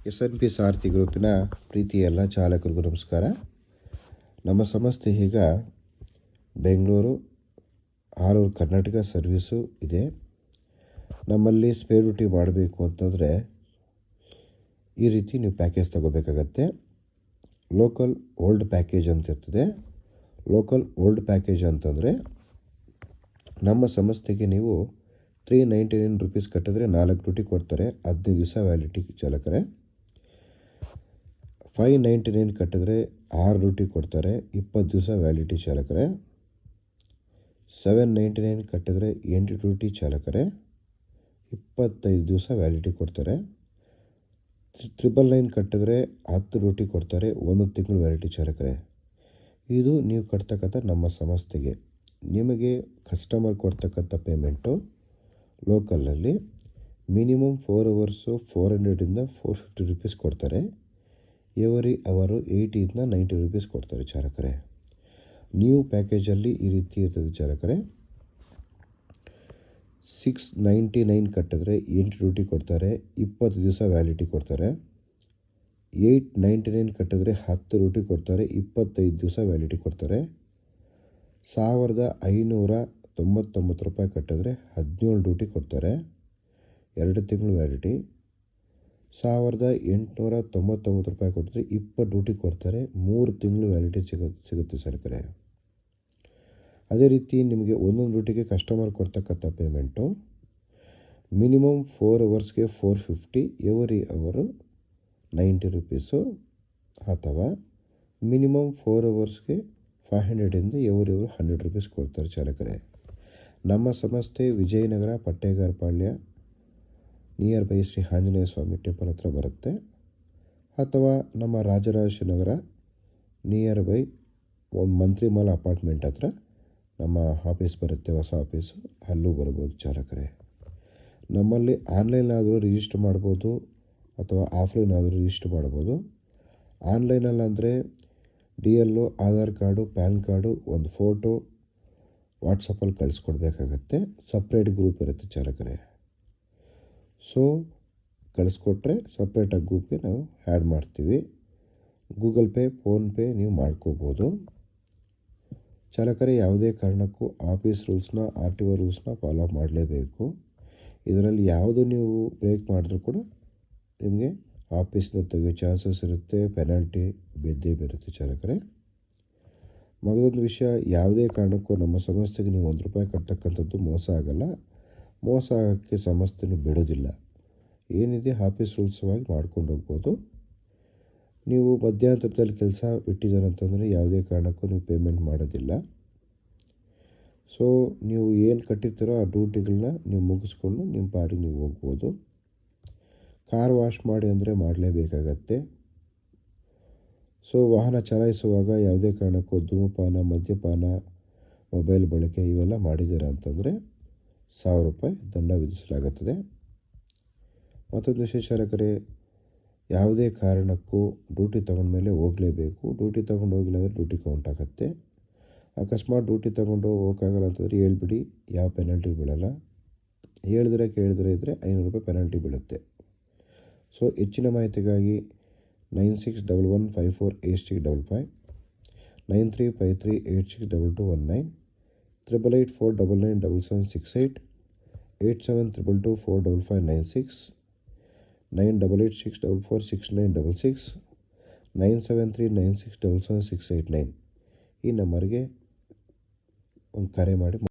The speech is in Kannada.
SNP ಸಾರಥಿ ಗ್ರೂಪಿನ ಪ್ರೀತಿಯ ಎಲ್ಲ ಚಾಲಕರಿಗೂ ನಮಸ್ಕಾರ. ನಮ್ಮ ಸಂಸ್ಥೆ ಈಗ Bengaluru all over Karnataka service ಇದೆ. ನಮ್ಮಲ್ಲಿ ಸ್ಪೇರ್ ಡ್ಯೂಟಿ ಮಾಡಬೇಕು ಅಂತಂದರೆ ಈ ರೀತಿ ನೀವು ಪ್ಯಾಕೇಜ್ ತಗೋಬೇಕಾಗತ್ತೆ. ಲೋಕಲ್ ಓಲ್ಡ್ ಪ್ಯಾಕೇಜ್ ಅಂತ ಇರ್ತದೆ. ಲೋಕಲ್ ಓಲ್ಡ್ ಪ್ಯಾಕೇಜ್ ಅಂತಂದರೆ ನಮ್ಮ ಸಂಸ್ಥೆಗೆ ನೀವು 399 ರೂಪೀಸ್ ಕಟ್ಟಿದ್ರೆ 4 ಡ್ಯೂಟಿ ಕೊಡ್ತಾರೆ, 15 ದಿವಸ ವ್ಯಾಲಿಡಿಟಿ ಚಾಲಕರೇ. 599 ಕಟ್ಟಿದ್ರೆ 6 ಡ್ಯೂಟಿ ಕೊಡ್ತಾರೆ, 20 ದಿವಸ ವ್ಯಾಲಿಡಿಟಿ ಚಾಲಕರೇ. 799 ಕಟ್ಟಿದ್ರೆ 8 ಡ್ಯೂಟಿ ಚಾಲಕರೇ, 25 ದಿವಸ ವ್ಯಾಲಿಡಿಟಿ ಕೊಡ್ತಾರೆ. 999 ಕಟ್ಟಿದ್ರೆ 10 ಡ್ಯೂಟಿ ಕೊಡ್ತಾರೆ, 1 ತಿಂಗಳು ವ್ಯಾಲಿಡಿಟಿ ಚಾಲಕರೇ. ಇದು ನೀವು ಕಟ್ತಕ್ಕಂಥ ನಮ್ಮ ಸಂಸ್ಥೆಗೆ. ನಿಮಗೆ ಕಸ್ಟಮರ್ ಕೊಡ್ತಕ್ಕಂಥ ಪೇಮೆಂಟು ಲೋಕಲಲ್ಲಿ ಮಿನಿಮಮ್ 4 ಅವರ್ಸು 400ಇಂದ 450 ರೂಪೀಸ್ ಕೊಡ್ತಾರೆ. ಎವರಿ ಅವರು 80ಇಂದ 90 ರೂಪೀಸ್ ಕೊಡ್ತಾರೆ ಚಾಲಕರೇ. ನ್ಯೂ ಪ್ಯಾಕೇಜಲ್ಲಿ ಈ ರೀತಿ ಇರ್ತದೆ ಚಾಲಕರೇ. 699 ಕಟ್ಟಿದ್ರೆ 8 ಡ್ಯೂಟಿ ಕೊಡ್ತಾರೆ, 20 ದಿವಸ ವ್ಯಾಲಿಡಿಟಿ ಕೊಡ್ತಾರೆ. 899 ಕಟ್ಟಿದ್ರೆ 10 ಡ್ಯೂಟಿ ಕೊಡ್ತಾರೆ, 25 ದಿವಸ ವ್ಯಾಲಿಡಿಟಿ ಕೊಡ್ತಾರೆ. 1599 ರೂಪಾಯಿ ಕಟ್ಟಿದ್ರೆ 17 ಡ್ಯೂಟಿ ಕೊಡ್ತಾರೆ, 2 ತಿಂಗಳು ವ್ಯಾಲಿಡಿಟಿ. 1899 ರೂಪಾಯಿ ಕೊಟ್ಟಿದ್ರೆ 20 ಡ್ಯೂಟಿ ಕೊಡ್ತಾರೆ, 3 ತಿಂಗಳು ವ್ಯಾಲಿಡಿಟಿ ಸಿಗುತ್ತೆ ಚಾಲಕರೇ. ಅದೇ ರೀತಿ ನಿಮಗೆ ಒಂದೊಂದು ಡ್ಯೂಟಿಗೆ ಕಸ್ಟಮರ್ ಕೊಡ್ತಕ್ಕಂಥ ಪೇಮೆಂಟು ಮಿನಿಮಮ್ 4 ಅವರ್ಸ್ಗೆ 450, ಎವರಿ ಅವರು 90 ರೂಪೀಸು, ಅಥವಾ ಮಿನಿಮಮ್ 4 ಅವರ್ಸ್ಗೆ 500ಇಂದ ಎವರಿ ಅವರು 100 ರೂಪೀಸ್ ಕೊಡ್ತಾರೆ ಚಾಲಕರೇ. ನಮ್ಮ ಸಂಸ್ಥೆ Vijayanagar Pattegarapalya near by Shri Anjaneya Swamy temple ಹತ್ರ ಬರುತ್ತೆ, ಅಥವಾ ನಮ್ಮ ರಾಜರಾಜೇಶ್ವರಿ ನಗರ ನಿಯರ್ ಬೈ ಒಂದು ಮಂತ್ರಿ ಮಾಲ್ ಅಪಾರ್ಟ್ಮೆಂಟ್ ಹತ್ರ ನಮ್ಮ ಆಫೀಸ್ ಬರುತ್ತೆ, ಹೊಸ ಆಫೀಸು, ಅಲ್ಲೂ ಬರ್ಬೋದು ಚಾಲಕರೇ. ನಮ್ಮಲ್ಲಿ ಆನ್ಲೈನಾದರೂ ರಿಜಿಸ್ಟರ್ ಮಾಡ್ಬೋದು ಅಥವಾ ಆಫ್ಲೈನ್ ಆದರೂ ರಿಜಿಸ್ಟರ್ ಮಾಡ್ಬೋದು. ಆನ್ಲೈನಲ್ಲಂದರೆ DL, Aadhaar card, PAN card, ಒಂದು ಫೋಟೋ ವಾಟ್ಸಪ್ಪಲ್ಲಿ ಕಳಿಸ್ಕೊಡ್ಬೇಕಾಗತ್ತೆ. ಸಪ್ರೇಟ್ ಗ್ರೂಪ್ ಇರುತ್ತೆ ಚಾಲಕರೇ. ಸೊ ಕಳಿಸ್ಕೊಟ್ರೆ ಸಪ್ರೇಟಾಗಿ ಗ್ರೂಪ್ಗೆ ನಾವು ಆ್ಯಡ್ ಮಾಡ್ತೀವಿ. ಗೂಗಲ್ ಪೇ, ಫೋನ್ಪೇ ನೀವು ಮಾಡ್ಕೋಬೋದು ಚಾಲಕರೇ. ಯಾವುದೇ ಕಾರಣಕ್ಕೂ ಆಫೀಸ್ ರೂಲ್ಸ್ನ, RTO ರೂಲ್ಸ್ನ ಫಾಲೋ ಮಾಡಲೇಬೇಕು. ಇದರಲ್ಲಿ ಯಾವುದು ನೀವು ಬ್ರೇಕ್ ಮಾಡಿದ್ರೂ ಕೂಡ ನಿಮಗೆ ಆಫೀಸಿಂದ ತೆಗೆಯೋ ಚಾನ್ಸಸ್ ಇರುತ್ತೆ, ಪೆನಾಲ್ಟಿ ಬಿದ್ದೇ ಬರುತ್ತೆ ಚಾಲಕರೇ. ಮಗದೊಂದು ವಿಷಯ, ಯಾವುದೇ ಕಾರಣಕ್ಕೂ ನಮ್ಮ ಸಂಸ್ಥೆಗೆ ನೀವು 1 ರೂಪಾಯಿ ಕಟ್ಟತಕ್ಕಂಥದ್ದು ಮೋಸ ಆಗಲ್ಲ. ಮೋಸ ಆಗೋಕ್ಕೆ ಸಂಸ್ಥೆನೂ ಬಿಡೋದಿಲ್ಲ. ಏನಿದೆ ಆಫೀಸ್ ರೂಲ್ಸವಾಗಿ ಮಾಡ್ಕೊಂಡು ಹೋಗ್ಬೋದು. ನೀವು ಮಧ್ಯಂತರದಲ್ಲಿ ಕೆಲಸ ಬಿಟ್ಟಿದ್ದಾರೆ ಅಂತಂದರೆ ಯಾವುದೇ ಕಾರಣಕ್ಕೂ ನೀವು ಪೇಮೆಂಟ್ ಮಾಡೋದಿಲ್ಲ. ಸೊ ನೀವು ಏನು ಕಟ್ಟಿರ್ತೀರೋ ಆ ಡ್ಯೂಟಿಗಳನ್ನ ನೀವು ಮುಗಿಸ್ಕೊಂಡು ನಿಮ್ಮ ಪಾಡಿಗೆ ನೀವು ಹೋಗ್ಬೋದು. ಕಾರ್ ವಾಶ್ ಮಾಡಿ ಅಂದರೆ ಮಾಡಲೇಬೇಕಾಗತ್ತೆ. ಸೊ ವಾಹನ ಚಲಾಯಿಸುವಾಗ ಯಾವುದೇ ಕಾರಣಕ್ಕೂ ಧೂಮಪಾನ, ಮದ್ಯಪಾನ, ಮೊಬೈಲ್ ಬಳಕೆ ಇವೆಲ್ಲ ಮಾಡಿದ್ದೀರಾ ಅಂತಂದರೆ 1000 ರೂಪಾಯಿ ದಂಡ ವಿಧಿಸಲಾಗುತ್ತದೆ. ಮತ್ತೊಂದು ವಿಶೇಷ ಚಾಲಕರೇ, ಯಾವುದೇ ಕಾರಣಕ್ಕೂ ಡ್ಯೂಟಿ ತೊಗೊಂಡ್ಮೇಲೆ ಹೋಗಲೇಬೇಕು. ಡ್ಯೂಟಿ ತೊಗೊಂಡು ಹೋಗಿಲ್ಲ ಅಂದರೆ ಡ್ಯೂಟಿ ಕೌಂಟ್ ಆಗುತ್ತೆ. ಅಕಸ್ಮಾತ್ ಡ್ಯೂಟಿ ತೊಗೊಂಡು ಹೋಗೋಕ್ಕಾಗಲ್ಲ ಅಂತಂದರೆ ಹೇಳ್ಬಿಡಿ, ಯಾವ ಪೆನಾಲ್ಟಿ ಬೀಳಲ್ಲ. ಹೇಳಿದ್ರೆ ಕೇಳಿದ್ರೆ ಇದ್ದರೆ 500 ರೂಪಾಯಿ ಪೆನಾಲ್ಟಿ ಬೀಳುತ್ತೆ. ಸೊ ಹೆಚ್ಚಿನ ಮಾಹಿತಿಗಾಗಿ 9611548655, 9353862219, 8884997768, 8722245596, 9886446966, 9739677689 ಈ ನಂಬರ್ಗೆ ಒಂದು ಕರೆ ಮಾಡಿ